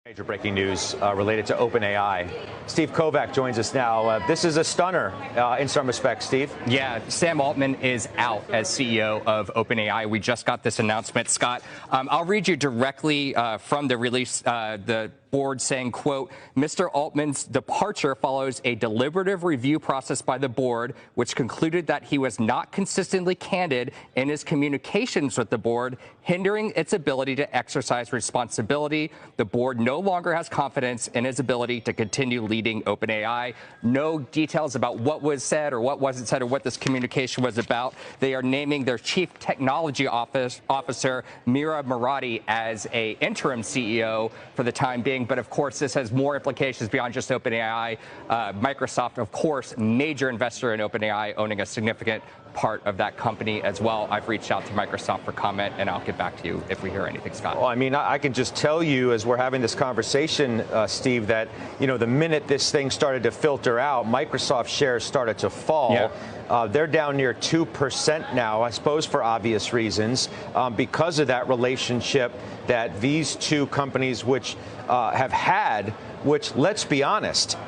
Major breaking news related to OpenAI. Steve Kovac joins us now. This is a stunner in some respects, Steve. Yeah, Sam Altman is out as CEO of OpenAI. We just got this announcement, Scott. I'll read you directly from the release, the board saying, quote, Mr. Altman's departure follows a deliberative review process by the board, which concluded that he was not consistently candid in his communications with the board, hindering its ability to exercise responsibility. The board no longer has confidence in his ability to continue leading OpenAI. No details about what was said or what wasn't said or what this communication was about. They are naming their chief technology officer, Mira Murati, as a interim CEO for the time being. But of course, this has more implications beyond just OpenAI. Microsoft, of course, major investor in OpenAI, owning a significant part of that company as well. I've reached out to Microsoft for comment, and I'll get back to you if we hear anything, Scott. Well, I mean, I can just tell you as we're having this conversation, Steve, that, the minute this thing started to filter out, Microsoft shares started to fall. Yeah. They're down near 2% now, I suppose for obvious reasons, because of that relationship that these two companies, which have had, which, let's be honest,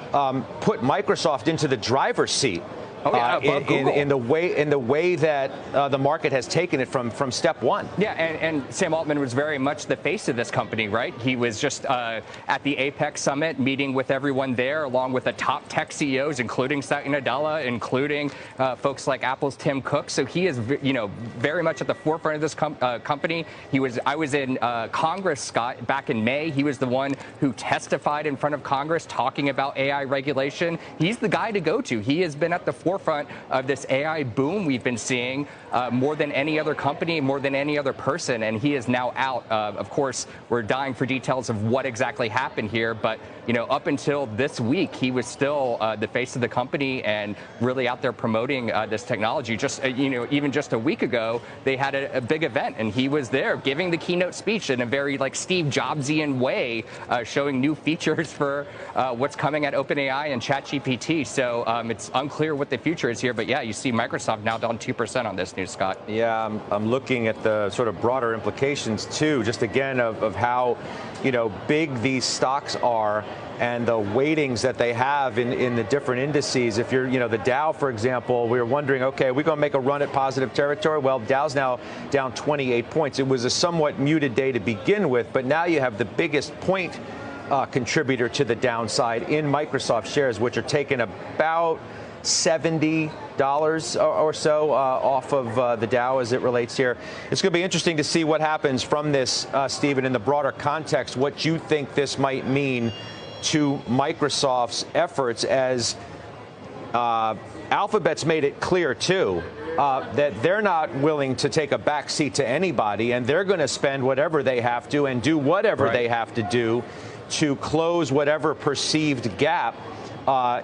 put Microsoft into the driver's seat. In the way that the market has taken it from step one. Yeah, and Sam Altman was very much the face of this company, right? He was just at the Apex Summit meeting with everyone there, along with the top tech CEOs, including Satya Nadella, including folks like Apple's Tim Cook. So he is, very much at the forefront of this company. I was in Congress, Scott, back in May. He was the one who testified in front of Congress talking about AI regulation. He's the guy to go to. He has been at the forefront of this AI boom we've been seeing more than any other company, more than any other person, and he is now out. Of course, we're dying for details of what exactly happened here, but up until this week, he was still the face of the company and really out there promoting this technology. Just even just a week ago, they had a big event, and he was there giving the keynote speech in a very Steve Jobsian way, showing new features for what's coming at OpenAI and ChatGPT. So it's unclear what the future is here, but yeah, you see Microsoft now down 2% on this news, Scott. Yeah, I'm looking at the sort of broader implications too, just again of how big these stocks are and the weightings that they have in the different indices. If you're, the Dow, for example, we were wondering, okay, are we going to make a run at positive territory? Well, Dow's now down 28 points. It was a somewhat muted day to begin with, but now you have the biggest point contributor to the downside in Microsoft shares, which are taking about $70 or so off of the Dow as it relates here. It's going to be interesting to see what happens from this, Stephen, in the broader context, what you think this might mean to Microsoft's efforts, as Alphabet's made it clear, too, that they're not willing to take a backseat to anybody, and they're going to spend whatever they have to and do whatever they have to do to close whatever perceived gap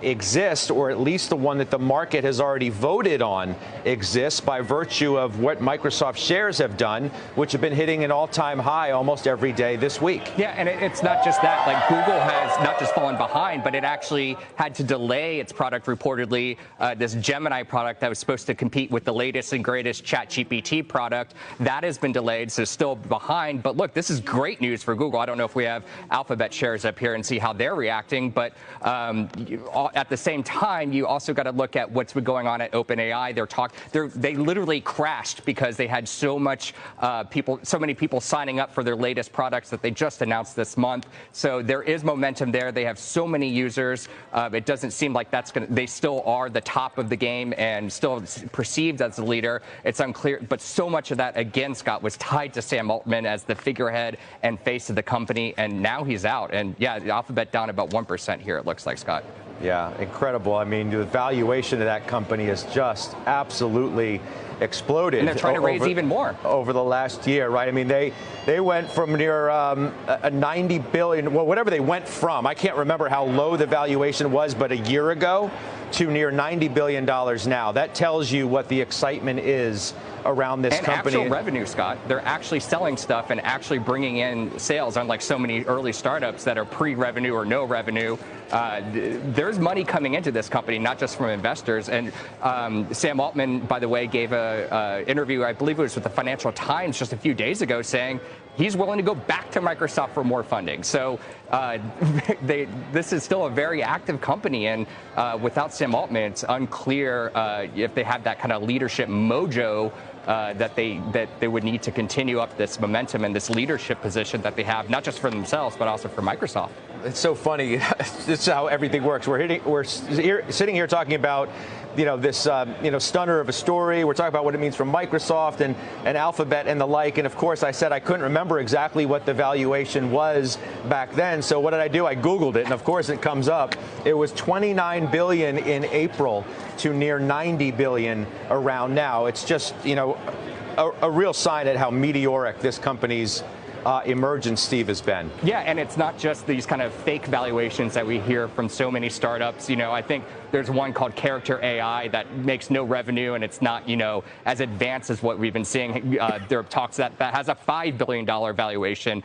exists, or at least the one that the market has already voted on exists by virtue of what Microsoft shares have done, which have been hitting an all-time high almost every day this week. Yeah, and it's not just that. Google has not just fallen behind, but it actually had to delay its product reportedly, this Gemini product that was supposed to compete with the latest and greatest ChatGPT product. That has been delayed, so still behind. But look, this is great news for Google. I don't know if we have Alphabet shares up here and see how they're reacting, but at the same time, you also got to look at what's been going on at OpenAI. They literally crashed because they had so many people signing up for their latest products that they just announced this month. So there is momentum there. They have so many users. It doesn't seem like they still are the top of the game and still perceived as the leader. It's unclear, but so much of that, again, Scott, was tied to Sam Altman as the figurehead and face of the company, and now he's out. And yeah, the Alphabet down about 1% here, it looks like, Scott. Yeah, incredible. I mean, the valuation of that company has just absolutely exploded. And they're trying to raise even more over the last year, right? I mean, they went from near a 90 billion, well, whatever they went from. I can't remember how low the valuation was, but a year ago, to near $90 billion now. That tells you what the excitement is around this company. And actual revenue, Scott. They're actually selling stuff and actually bringing in sales, unlike so many early startups that are pre-revenue or no revenue. There's money coming into this company, not just from investors. And Sam Altman, by the way, gave an interview, I believe it was with the Financial Times just a few days ago, saying he's willing to go back to Microsoft for more funding. So this is still a very active company, and without Sam Altman, it's unclear if they have that kind of leadership mojo that they would need to continue up this momentum and this leadership position that they have, not just for themselves, but also for Microsoft. It's so funny. This is how everything works. We're sitting here talking about, this, stunner of a story. We're talking about what it means for Microsoft and Alphabet and the like. And of course, I said I couldn't remember exactly what the valuation was back then. So what did I do? I Googled it, and of course it comes up. It was $29 billion in April to near $90 billion around now. It's just, a real sign at how meteoric this company's emergence, Steve, has been. Yeah, and it's not just these kind of fake valuations that we hear from so many startups. I think there's one called Character AI that makes no revenue, and it's not, as advanced as what we've been seeing. There are talks that has a $5 billion valuation.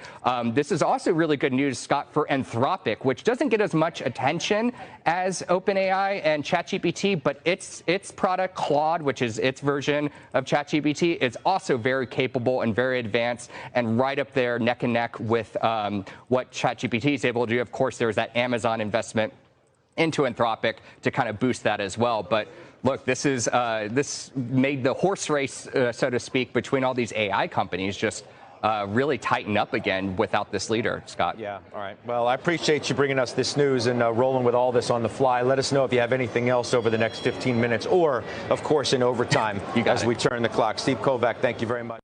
This is also really good news, Scott, for Anthropic, which doesn't get as much attention as OpenAI and ChatGPT, but its product, Claude, which is its version of ChatGPT, is also very capable and very advanced and right up there neck and neck with what ChatGPT is able to do. Of course, there's that Amazon investment into Anthropic to kind of boost that as well. But look, this made the horse race, so to speak, between all these AI companies just really tighten up again without this leader, Scott. Yeah, all right. Well, I appreciate you bringing us this news and rolling with all this on the fly. Let us know if you have anything else over the next 15 minutes or, of course, in overtime as we turn the clock. Steve Kovac, thank you very much.